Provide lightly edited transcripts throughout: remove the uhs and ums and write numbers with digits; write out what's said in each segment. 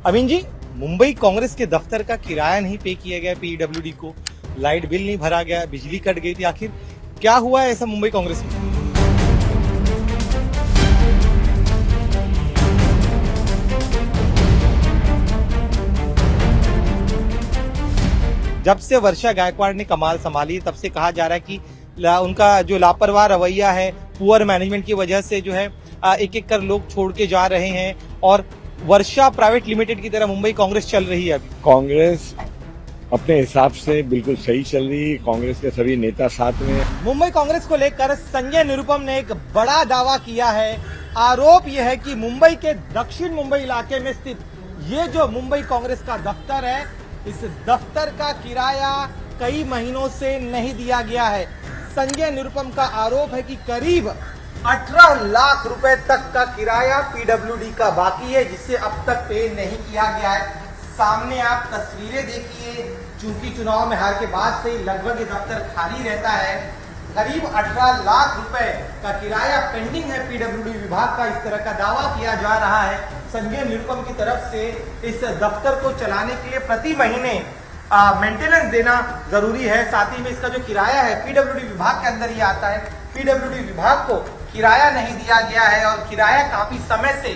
अमीन जी, मुंबई कांग्रेस के दफ्तर का किराया नहीं पे किया गया पीडब्ल्यूडी को, लाइट बिल नहीं भरा गया, बिजली कट गई थी। आखिर क्या हुआ है ऐसा मुंबई कांग्रेस में? जब से वर्षा गायकवाड़ ने कमाल संभाली तब से कहा जा रहा है कि उनका जो लापरवाह रवैया है, पुअर मैनेजमेंट की वजह से जो है एक एक कर लोग छोड़ के जा रहे हैं और वर्षा प्राइवेट लिमिटेड की तरह मुंबई कांग्रेस चल रही है। अभी कांग्रेस अपने हिसाब से बिल्कुल सही चल रही है। कांग्रेस के सभी नेता साथ में हैं। मुंबई कांग्रेस को लेकर संजय निरुपम ने एक बड़ा दावा किया है। आरोप यह है कि मुंबई के दक्षिण मुंबई इलाके में स्थित ये जो मुंबई कांग्रेस का दफ्तर है, इस दफ्तर का किराया कई महीनों से नहीं दिया गया है। संजय निरुपम का आरोप है कि करीब 18 लाख रुपए तक का किराया पीडब्ल्यूडी का बाकी है, जिसे अब तक पे नहीं किया गया है। सामने आप तस्वीरें देखिए, चूंकि चुनाव में हार के बाद से ही लगभग ये दफ्तर खाली रहता है। करीब 18 लाख रुपए का किराया पेंडिंग है पीडब्ल्यूडी विभाग का, इस तरह का दावा किया जा रहा है संजय निरुपम की तरफ से। इस दफ्तर को चलाने के लिए प्रति महीने मेंटेनेंस देना जरूरी है। साथ ही में इसका जो किराया है पीडब्ल्यूडी विभाग के अंदर ही आता है। पीडब्ल्यूडी विभाग को किराया नहीं दिया गया है और किराया काफी समय से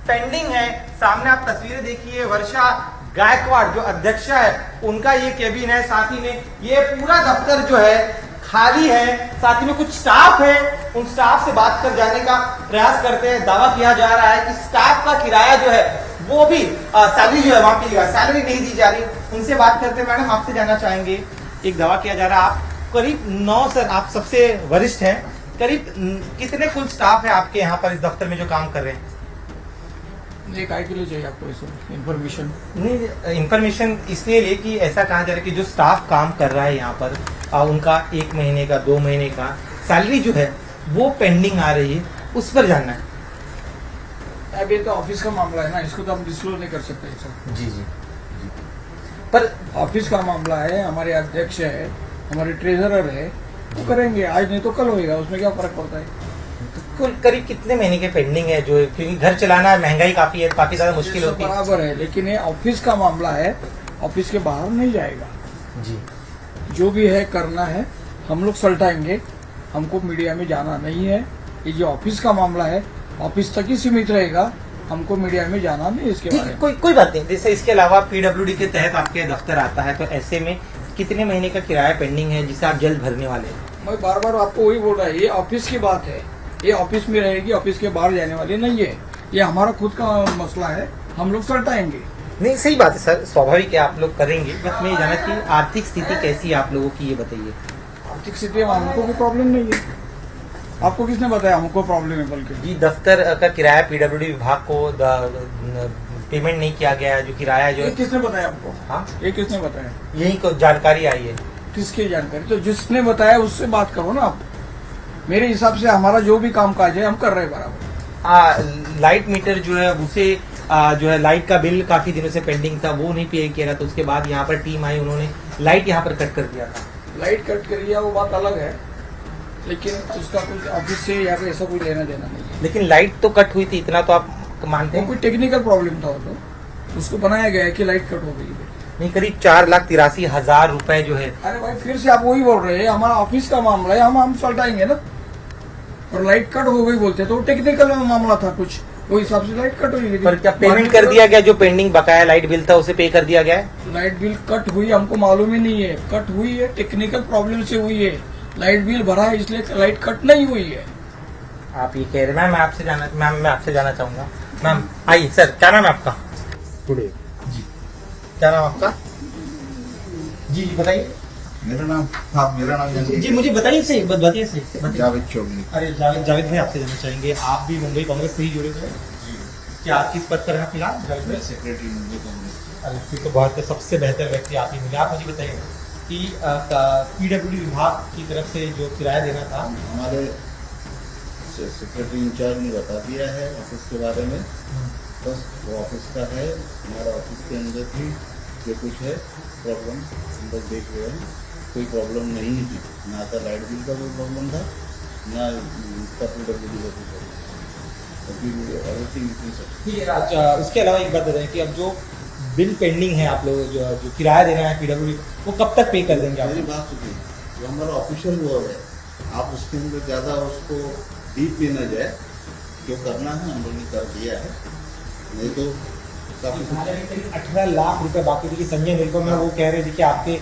पेंडिंग है। सामने आप तस्वीरें देखिए, वर्षा गायकवाड़ जो अध्यक्ष है उनका ये केबिन है। साथ ही में ये पूरा दफ्तर जो है खाली है। साथ ही में कुछ स्टाफ है, उन स्टाफ से बात कर जाने का प्रयास करते हैं। दावा किया जा रहा है कि स्टाफ का किराया जो है वो भी सैलरी जो है वहां की सैलरी नहीं दी जा रही। उनसे बात करते हैं। मैडम, आपसे जानना चाहेंगे, एक दावा किया जा रहा है आप करीब 9 सर, आप सबसे वरिष्ठ हैं, करीब कितने कुल स्टाफ है आपके यहाँ पर इस दफ्तर में जो काम कर रहे हैं? एक आई के लिए चाहिए आपको ऐसे इन्फॉर्मेशन? नहीं, इन्फॉर्मेशन इसलिए लिए कि ऐसा कहा जा रहा है कि जो स्टाफ काम कर रहा है यहाँ पर उनका 1 महीने का 2 महीने का सैलरी जो है वो पेंडिंग आ रही है, उस पर जानना है। अब ये तो ऑफिस का मामला है ना, इसको तो हम डिस्क्लोज नहीं कर सकते सर। जी जी, पर ऑफिस का मामला है, हमारे अध्यक्ष है, हमारे ट्रेजरर है, वो करेंगे। आज नहीं तो कल होएगा, उसमें क्या फर्क पड़ता है? तो कुल करीब कितने महीने के पेंडिंग है? जो क्योंकि घर चलाना महंगाई काफी है, काफी ज्यादा मुश्किल होती है। बराबर है, लेकिन ये ऑफिस का मामला है, ऑफिस के बाहर नहीं जाएगा। जी, जो भी है करना है, हम लोग सलटाएंगे, हमको मीडिया में जाना नहीं है। ये जो ऑफिस का मामला है ऑफिस तक ही सीमित रहेगा, हमको मीडिया में जाना नहीं इसके बारे में। कोई बात नहीं। जैसे इसके अलावा पीडब्ल्यूडी के तहत आपके दफ्तर आता है, तो ऐसे में कितने महीने का किराया पेंडिंग है जिसे आप जल्द भरने वाले हैं? मैं बार बार आपको वही बोल रहा है, ये ऑफिस की बात है, ये ऑफिस में रहेगी, ऑफिस के बाहर जाने वाली नहीं है। ये हमारा खुद का मसला है, हम लोग सलटाएंगे। नहीं, सही बात है सर, स्वाभाविक है आप लोग करेंगे। बस मैं ये जाना कि आर्थिक स्थिति कैसी है आप लोगों की, ये बताइए। आर्थिक स्थिति में हमको कोई प्रॉब्लम नहीं है। आपको किसने बताया हमको प्रॉब्लम है? बल्कि जी, दफ्तर का किराया पीडब्ल्यूडी विभाग को पेमेंट नहीं किया गया, जो किराया जो ये किसने बताया आपको? हाँ, ये किसने बताया? यही को जानकारी आई है। किसकी जानकारी? तो जिसने बताया उससे बात करो ना आप। मेरे हिसाब से हमारा जो भी काम काज है हम कर रहे हैं बराबर। लाइट मीटर जो है उसे जो है लाइट का बिल काफी दिनों से पेंडिंग था, वो नहीं पे किया गया। तो उसके बाद यहाँ पर टीम आई, उन्होंने लाइट यहाँ पर कट कर दिया था। लाइट कट करिए वो बात अलग है, लेकिन उसका कुछ ऑफिस से या फिर ऐसा कुछ लेना देना नहीं है। लेकिन लाइट तो कट हुई थी, इतना तो आप मानते वो हैं? कोई टेक्निकल प्रॉब्लम था, वो तो उसको बनाया गया है कि लाइट कट हो गई है। नहीं, करीब 4,83,000 रुपए जो है। अरे भाई, फिर से आप वही बोल रहे हैं, हमारा ऑफिस का मामला है, हम सलटाएंगे ना। और लाइट कट हो गई बोलते तो टेक्निकल मामला था कुछ, वो हिसाब से लाइट कट हुई। पर क्या पेमेंट कर दिया गया? जो पेंडिंग बकाया लाइट बिल था उसे पे कर दिया गया है? लाइट बिल कट हुई हमको मालूम ही नहीं है। कट हुई है टेक्निकल प्रॉब्लम से हुई है, लाइट बिल भरा है इसलिए लाइट कट नहीं हुई है। आप ये कह रहे हैं। मैम, मैं आपसे जाना चाहूंगा। मैम आइए। सर, क्या नाम है आपका? टुडे जी, क्या नाम आपका? जी बताइए। मेरा नाम जी, मुझे बताइए सही, बताइए सही। जावेद चौधरी। अरे जावेद भाई, आपसे जानना चाहेंगे, आप भी मुंबई कांग्रेस से ही जुड़े हुए हैं? क्या किस पद पर हैं फिलहाल? जावेद भाई, सेक्रेटरी मुंबई कांग्रेस। अरे फिर तो बहुत सबसे बेहतर व्यक्ति आप ही मिले। आप मुझे बताइए कि पीडब्ल्यूडी विभाग की तरफ से जो किराया देना था, हमारे सेक्रेटरी इंचार्ज ने बता दिया है ऑफिस के बारे में। बस वो ऑफिस का है, हमारा ऑफिस के अंदर भी जो कुछ है प्रॉब्लम हम लोग देख रहे हैं। कोई प्रॉब्लम नहीं थी, ना तो लाइट बिल का कोई प्रॉब्लम था, ना उसका पीडब्ल्यूडी का कोई प्रॉब्लम था। ठीक है। उसके अलावा एक बात बताएं कि अब जो बिल पेंडिंग है आप लोग जो किराया देना है पीडब्ल्यूडी, वो कब तक पे कर देंगे मेरी आप? बात सुनिए, जो हमारा ऑफिशियल वो है, आप उसके अंदर ज़्यादा उसको डीप में न जाए, जो करना है हम लोगों ने कर दिया है, नहीं तो काफी 18 लाख रुपए बाकी थी कि संजय निरुपम में वो कह रहे थे कि आपके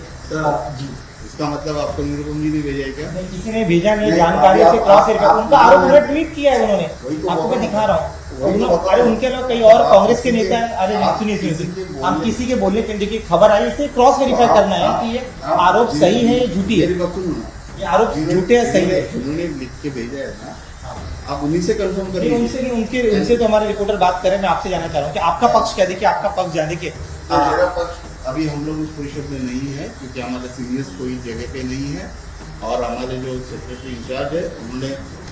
जी इसका मतलब आपको निरुपम जी ने भेजा है क्या? नहीं, किसी ने भेजा नहीं, नहीं, जानकारी अभी से क्रॉस आप- वेरीफाई, आप- उनका आरोप उन्होंने ट्वीट किया है उन्होंने, वही तो आपको मैं बता दिखा रहा हूँ। वही तो बता अरे रहा हूँ। उनके लोग कई और आप कांग्रेस के किसी नेता के- हैं, अरे आप सुनिए किसी सुनिए, के हम बोलने- किसी के बोलने के देखिए खबर आई, इसे क्रॉस वेरीफाई करना है कि ये आरोप सही है या झूठी है, मेरी बात सुनो ना, ये आरोप झूठे है सही है। उन्होंने लिख के भेजा है ना, आप उन्हीं से कंफर्म नहीं, करिए। उनसे नहीं, उनसे तो हमारे रिपोर्टर बात करें, मैं आपसे जानना चाह रहा हूँ कि आपका पक्ष क्या, देखिए आपका पक्ष जान देखिए तो मेरा पक्ष अभी हम लोग उस परिषद में नहीं है, क्योंकि हमारे सीनियर्स कोई जगह पे नहीं है, और हमारे जो सेक्रेटरी इंचार्ज है उन्होंने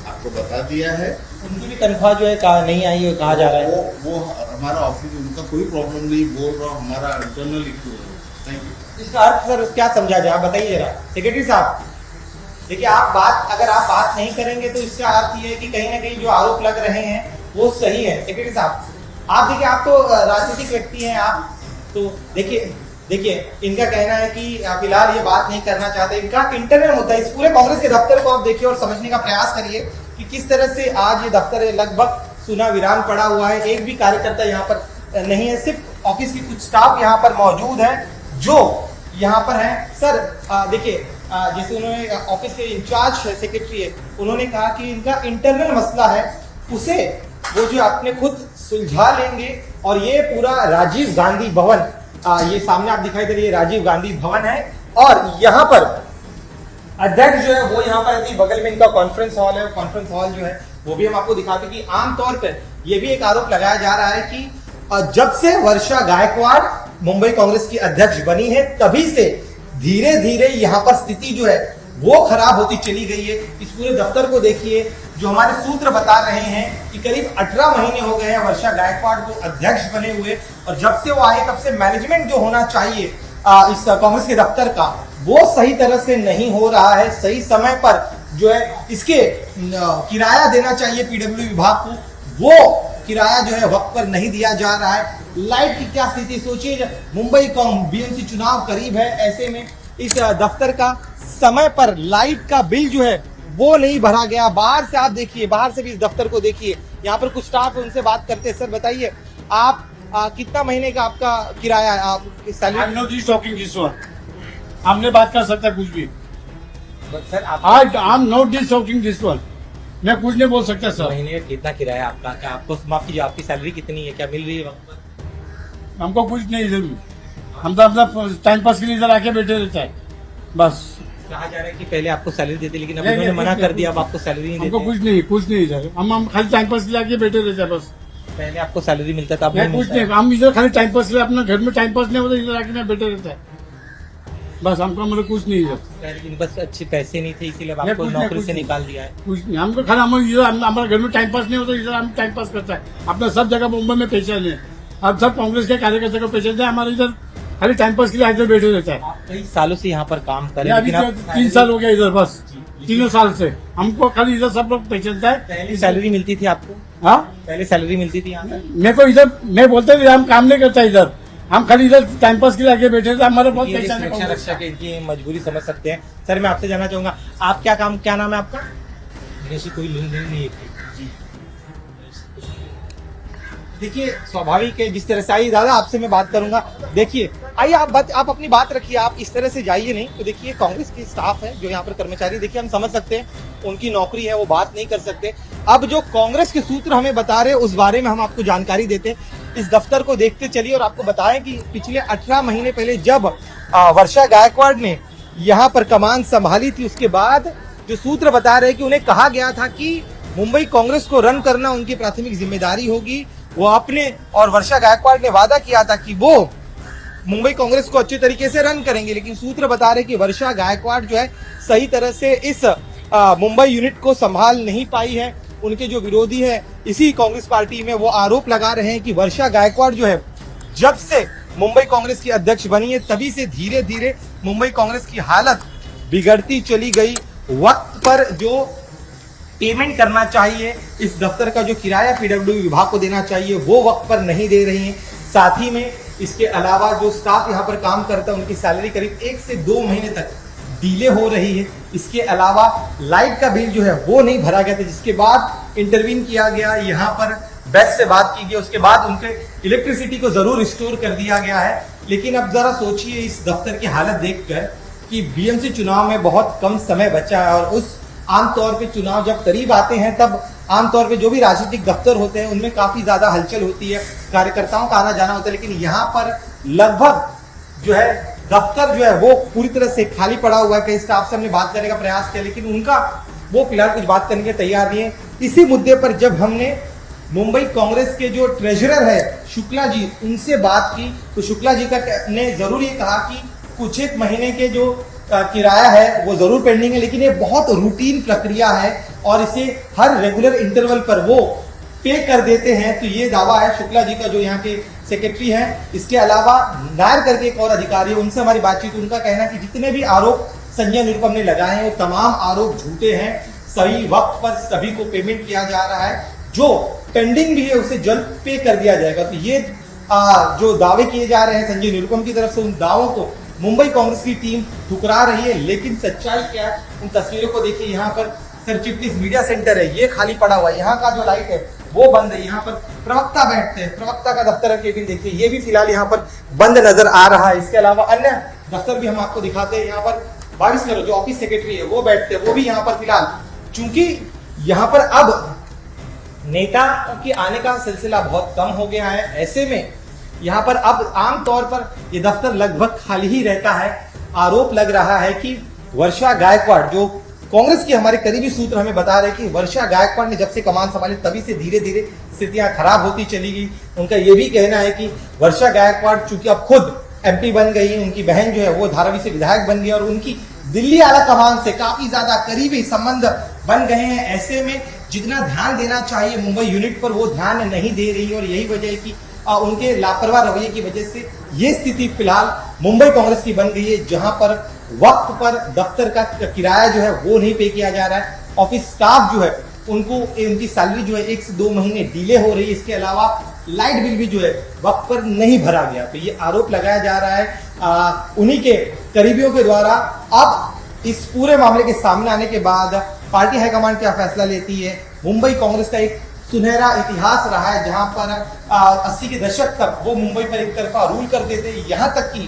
आपको बता दिया है। उनकी भी तनख्वाह जो है कहा नहीं आई है, कहा जा रहा है। वो हमारा ऑफिस, उनका कोई प्रॉब्लम नहीं, बोल रहा हूँ हमारा इंटरनल इशू है। Thank you. इसका अर्थ सर क्या समझा जाए, आप बताइए जरा सेक्रेटरी साहब। देखिए अगर आप बात नहीं करेंगे तो इसका अर्थ ये है कि कहीं ना कहीं जो आरोप लग रहे हैं वो सही है। सेक्रेटरी साहब आप देखिए, आप तो राजनीतिक व्यक्ति हैं, आप तो देखिए इनका कहना है कि फिलहाल ये बात नहीं करना चाहते, इनका इंटरनल मुद्दा है। इस पूरे कांग्रेस के दफ्तर को आप देखिए और समझने का प्रयास करिए कि किस तरह से आज ये दफ्तर लगभग सुना वीरान पड़ा हुआ है, एक भी कार्यकर्ता यहाँ पर नहीं है, सिर्फ ऑफिस की कुछ स्टाफ यहाँ पर मौजूद है जो यहाँ पर है। सर देखिए जैसे उन्होंने ऑफिस के इंचार्ज सेक्रेटरी है, उन्होंने कहा कि इनका इंटरनल मसला है, उसे वो जो अपने खुद सुलझा लेंगे। और ये पूरा राजीव गांधी भवन, ये सामने आप दिखाई दे रही है राजीव गांधी भवन है, और यहाँ पर अध्यक्ष जो है वो यहाँ पर थी, बगल में इनका कॉन्फ्रेंस हॉल है, कॉन्फ्रेंस हॉल जो है वो भी हम आपको दिखाते कि आमतौर पर ये भी एक आरोप लगाया जा रहा है कि जब से वर्षा गायकवाड़ मुंबई कांग्रेस की अध्यक्ष बनी है तभी से धीरे धीरे यहाँ पर स्थिति जो है वो खराब होती चली गई है। इस पूरे दफ्तर को देखिए, जो हमारे सूत्र बता रहे हैं कि करीब 18 महीने हो गए हैं वर्षा गायकवाड़ को अध्यक्ष बने हुए, और जब से वो आए तब से मैनेजमेंट जो होना चाहिए इस कांग्रेस के दफ्तर का वो सही तरह से नहीं हो रहा है। सही समय पर जो है इसके किराया देना चाहिए पीडब्ल्यू विभाग को, वो किराया जो है वक्त पर नहीं दिया जा रहा है। लाइट की क्या स्थिति सोचिए, मुंबई बीएमसी चुनाव करीब है, ऐसे में इस दफ्तर का समय पर लाइट का बिल जो है वो नहीं भरा गया। बाहर से आप देखिए, बाहर से भी इस दफ्तर को देखिए, यहाँ पर कुछ स्टाफ है उनसे बात करते हैं। सर बताइए आप कितना महीने का आपका किराया है, आप सैलरी? हमने बात कर सकता कुछ भी। सर आप I am not discussing this one, मैं कुछ नहीं बोल सकता सर। महीने का कितना किराया आपका, क्या आपको माफ कीजिए आपकी सैलरी कितनी है, क्या मिल रही है वक्त पर? हमको कुछ नहीं इधर, हम तो अपना टाइम पास के लिए इधर आके बैठे रहते हैं बस। कहा जा रहा है कि पहले आपको सैलरी देते लेकिन अब नहीं, उन्होंने नहीं, मना कुछ कर नहीं, दिया, अब आपको सैलरी नहीं हमको देते। कुछ नहीं इधर, हम खाली टाइम पास के लिए आके बैठे रहते हैं बस। पहले आपको सैलरी मिलता था, अब मैं नहीं कुछ मिलता नहीं, है। हम इधर खाली टाइम पास के लिए, अपना घर में टाइम पास नहीं होता, इधर आके मैं बैठे रहता है बस। हमको मतलब कुछ नहीं इधर, लेकिन बस अच्छे पैसे नहीं थे इसीलिए अब नहीं, आपको कुछ नहीं, नौकरी कुछ से नहीं। निकाल दिया है। कुछ नहीं। हमको खाली हमारे घर में टाइम पास नहीं होता, इधर हम टाइम पास करता है अपना। सब जगह मुंबई में पहचान है, अब सब कांग्रेस के कार्यकर्ता को पहचान है, हमारे इधर खाली टाइम पास के लिए इधर बैठे रहता है। आप कई सालों से यहाँ पर काम कर रहे हैं, अभी लेकिन तो आप 3 साल हो गया इधर बस, 3 साल से हमको खाली इधर सब लोग पहचानता है। पहले सैलरी मिलती थी आपको? हाँ, पहले सैलरी मिलती थी यहाँ? मेरे को इधर, मैं बोलते थे हम काम नहीं करता इधर, हम खाली इधर टाइम पास के लिए आगे बैठे थे, हमारा बहुत ये पहचान है सुरक्षा कांग्रेस रक्षा का। के इनकी मजबूरी समझ सकते हैं। सर मैं आपसे जानना चाहूंगा, आप क्या नाम है आपका? ऐसी कोई लेन देन नहीं है। देखिए स्वाभाविक है, जिस तरह से आइए दादा आपसे मैं बात करूंगा। देखिए आइए आप अपनी बात रखिए, आप इस तरह से जाइए नहीं। तो देखिए कांग्रेस की स्टाफ है जो यहाँ पर कर्मचारी, देखिए हम समझ सकते हैं उनकी नौकरी है, वो बात नहीं कर सकते। अब जो कांग्रेस के सूत्र हमें बता रहे हैं उस बारे में हम आपको जानकारी देते हैं। इस दफ्तर को देखते चलिए और आपको बताएं कि पिछले 18 महीने पहले जब वर्षा गायकवाड़ ने यहाँ पर कमान संभाली थी, उसके बाद जो सूत्र बता रहे हैं कि उन्हें कहा गया था कि मुंबई कांग्रेस को रन करना उनकी प्राथमिक जिम्मेदारी होगी। वो अपने और वर्षा गायकवाड़ ने वादा किया था कि वो मुंबई कांग्रेस को अच्छे तरीके से रन करेंगे, लेकिन सूत्र बता रहे कि वर्षा गायकवाड़ जो है सही तरह से इस मुंबई यूनिट को संभाल नहीं पाई है। उनके जो विरोधी है इसी कांग्रेस पार्टी में, वो आरोप लगा रहे हैं कि वर्षा गायकवाड़ जो है जब से मुंबई कांग्रेस की अध्यक्ष बनी है तभी से धीरे धीरे मुंबई कांग्रेस की हालत बिगड़ती चली गई। वक्त पर जो पेमेंट करना चाहिए, इस दफ्तर का जो किराया पीडब्ल्यू विभाग को देना चाहिए वो वक्त पर नहीं दे रही हैं। साथ ही में इसके अलावा जो स्टाफ यहाँ पर काम करता है उनकी सैलरी करीब 1 से 2 महीने तक डिले हो रही है। इसके अलावा लाइट का बिल जो है वो नहीं भरा गया था, जिसके बाद इंटरवीन किया गया, यहाँ पर बेस्ट से बात की गई, उसके बाद उनके इलेक्ट्रिसिटी को जरूर रिस्टोर कर दिया गया है। लेकिन अब जरा सोचिए इस दफ्तर की हालत देखकर कि बीएमसी चुनाव में बहुत कम समय बचा है और उस आमतौर पे चुनाव जब करीब आते हैं तब आमतौर पे जो भी राजनीतिक दफ्तर होते हैं उनमें काफी ज्यादा हलचल होती है, कार्यकर्ताओं का आना जाना होता है। लेकिन यहाँ पर लगभग जो है दफ्तर जो है वो पूरी तरह से खाली पड़ा हुआ है। कई स्टाफ से हमने बात करने का प्रयास किया लेकिन उनका वो फिलहाल कुछ बात करने के तैयार नहीं है। इसी मुद्दे पर जब हमने मुंबई कांग्रेस के जो ट्रेजरर है शुक्ला जी, उनसे बात की तो शुक्ला जी ने जरूर ये कहा कि कुछ एक महीने के जो किराया है वो जरूर पेंडिंग है, लेकिन ये बहुत रूटीन प्रक्रिया है और इसे हर रेगुलर इंटरवल पर वो पे कर देते हैं। तो ये दावा है शुक्ला जी का, जो यहाँ के सेक्रेटरी हैं। इसके अलावा नायर करके एक और अधिकारी है, उनसे हमारी बातचीत, उनका कहना है कि जितने भी आरोप संजय निरुपम ने लगाए हैं वो तमाम आरोप झूठे हैं। सही वक्त पर सभी को पेमेंट किया जा रहा है, जो पेंडिंग भी है उसे जल्द पे कर दिया जाएगा। तो ये जो दावे किए जा रहे हैं संजय निरुपम की तरफ से, उन दावों को मुंबई कांग्रेस की टीम ठुकरा रही है। लेकिन सच्चाई क्या है, उन तस्वीरों को देखिए। यहाँ पर सर चिटनीस मीडिया सेंटर है, ये खाली पड़ा हुआ है, यहाँ का जो लाइट है वो बंद है, यहाँ पर प्रवक्ता बैठते हैं, प्रवक्ता का दफ्तर है केबिन देखिए, ये भी फिलहाल यहाँ पर बंद नजर आ रहा है। इसके अलावा अन्य दफ्तर भी हम आपको दिखाते हैं। यहाँ पर 22 करोड़ जो ऑफिस सेक्रेटरी है वो बैठते हैं, वो भी यहाँ पर फिलहाल, चूंकि यहाँ पर अब नेता के आने का सिलसिला बहुत कम हो गया है, ऐसे में यहाँ पर अब आमतौर पर ये दफ्तर लगभग खाली ही रहता है। आरोप लग रहा है कि वर्षा गायकवाड़, जो कांग्रेस की हमारे करीबी सूत्र हमें बता रहे कि वर्षा गायकवाड़ ने जब से कमान संभाली तभी से धीरे धीरे स्थितियां खराब होती चली गई। उनका ये भी कहना है कि वर्षा गायकवाड़ चूंकि अब खुद एमपी बन गई, उनकी बहन जो है वो धारावी से विधायक बन गई और उनकी दिल्ली आला कमान से काफी ज्यादा करीबी संबंध बन गए हैं। ऐसे में जितना ध्यान देना चाहिए मुंबई यूनिट पर वो ध्यान नहीं दे रही और यही वजह है कि उनके लापरवाह रवैये की वजह से ये स्थिति फिलहाल मुंबई कांग्रेस की बन गई है, जहां पर वक्त पर दफ्तर का किराया जो है वो नहीं पे किया जा रहा है। ऑफिस स्टाफ जो है उनको उनकी सैलरी जो है 1 से 2 महीने डिले हो रही है। इसके अलावा लाइट बिल भी जो है वक्त पर नहीं भरा गया। तो ये आरोप लगाया जा रहा है उन्हीं के करीबियों के द्वारा। अब इस पूरे मामले के सामने आने के बाद पार्टी हाईकमान क्या फैसला लेती है। मुंबई कांग्रेस का एक सुनहरा इतिहास रहा है, जहां पर 80 के दशक तक वो मुंबई पर एक तरफा रूल करते थे, यहाँ तक कि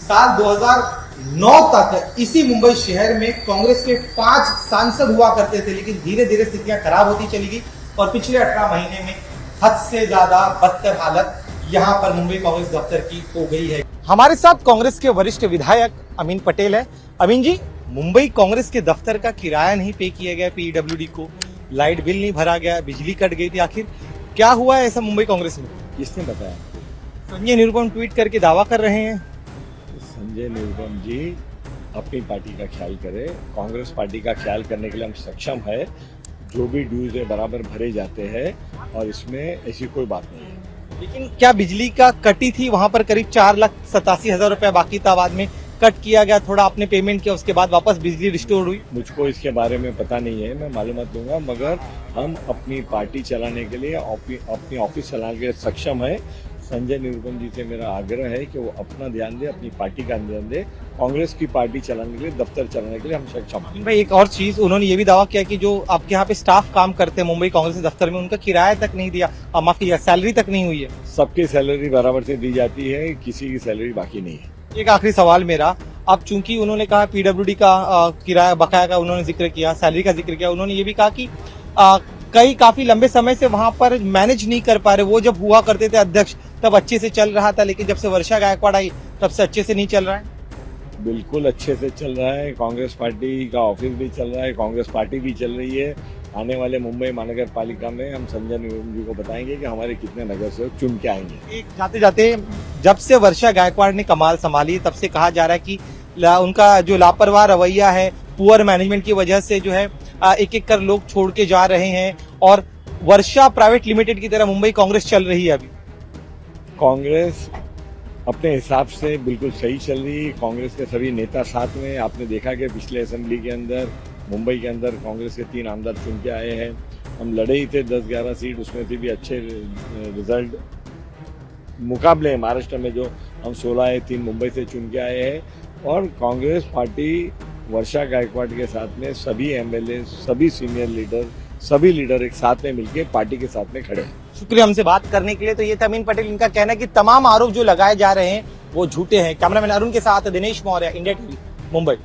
साल 2009 तक इसी मुंबई शहर में कांग्रेस के 5 सांसद हुआ करते थे। लेकिन धीरे धीरे स्थितियां खराब होती चली गई और पिछले 18 महीने में हद से ज्यादा बदतर हालत यहाँ पर मुंबई कांग्रेस दफ्तर की हो गई है। हमारे साथ कांग्रेस के वरिष्ठ विधायक अमीन पटेल है। अमीन जी, मुंबई कांग्रेस के दफ्तर का किराया नहीं पे किया गया पीडब्ल्यूडी को, लाइट बिल नहीं भरा गया, बिजली कट गई थी, आखिर क्या हुआ है ऐसा मुंबई कांग्रेस में? किसने बताया? संजय निरुपम ट्वीट करके दावा कर रहे हैं। संजय निरुपम जी अपनी पार्टी का ख्याल करे, कांग्रेस पार्टी का ख्याल करने के लिए हम सक्षम है। जो भी ड्यूज है बराबर भरे जाते हैं और इसमें ऐसी कोई बात नहीं है। लेकिन क्या बिजली का कटी थी, वहां पर करीब 4,87,000 रुपए बाकी था, बाद में कट किया गया, थोड़ा आपने पेमेंट किया, उसके बाद वापस बिजली रिस्टोर हुई? मुझको इसके बारे में पता नहीं है, मैं मालूमात दूंगा, मगर हम अपनी पार्टी चलाने के लिए, अपनी ऑफिस चलाने के लिए सक्षम है। संजय निरुपम जी से मेरा आग्रह है कि वो अपना ध्यान दे, अपनी पार्टी का ध्यान दे। कांग्रेस की पार्टी चलाने के लिए, दफ्तर चलाने के लिए हम सक्षम हैं। भाई एक और चीज, उन्होंने ये भी दावा किया कि जो आपके यहाँ पे स्टाफ काम करते हैं मुंबई कांग्रेस दफ्तर में, उनका किराया तक नहीं दिया, माफ कीजिए सैलरी तक नहीं हुई है। सबकी सैलरी बराबर से दी जाती है, किसी की सैलरी बाकी नहीं है। एक आखिरी सवाल मेरा, अब चूंकि उन्होंने कहा पीडब्ल्यूडी का किराया बकाया का उन्होंने जिक्र किया, सैलरी का जिक्र किया, उन्होंने ये भी कहा कि काफी लंबे समय से वहां पर मैनेज नहीं कर पा रहे। वो जब हुआ करते थे अध्यक्ष तब अच्छे से चल रहा था, लेकिन जब से वर्षा गायकवाड़ आई तब से अच्छे से नहीं चल रहा है। बिल्कुल अच्छे से चल रहा है, कांग्रेस पार्टी का ऑफिस भी चल रहा है, कांग्रेस पार्टी भी चल रही है। आने वाले मुंबई महानगर पालिका में हम संजय निरुपम जी को बताएंगे कि हमारे कितने नगर सेवक चुन के आएंगे। जाते जाते, जब से वर्षा गायकवाड़ ने कमाल संभाली तब से कहा जा रहा है कि उनका जो लापरवाह रवैया है, पुअर मैनेजमेंट की वजह से जो है एक एक कर लोग छोड़ के जा रहे हैं और वर्षा प्राइवेट लिमिटेड की तरह मुंबई कांग्रेस चल रही है। अभी कांग्रेस अपने हिसाब से बिल्कुल सही चल रही है। कांग्रेस के सभी नेता साथ में, आपने देखा कि पिछले असेंबली के अंदर मुंबई के अंदर कांग्रेस के 3 आमदार चुन के आए हैं। हम लड़े ही थे 10-11 सीट, उसमें से भी अच्छे रिजल्ट मुकाबले हैं महाराष्ट्र में जो हम 16 है, 3 मुंबई से चुन के आए हैं और कांग्रेस पार्टी वर्षा गायकवाड़ के साथ में सभी एमएलए, सभी सीनियर लीडर, सभी लीडर एक साथ में मिलकर पार्टी के साथ में खड़े हैं। शुक्रिया हमसे बात करने के लिए। तो ये था अमीन पटेल, इनका कहना है कि तमाम आरोप जो लगाए जा रहे हैं वो झूठे हैं। कैमरामैन अरुण के साथ दिनेश मौर्य, इंडिया टीवी, मुंबई।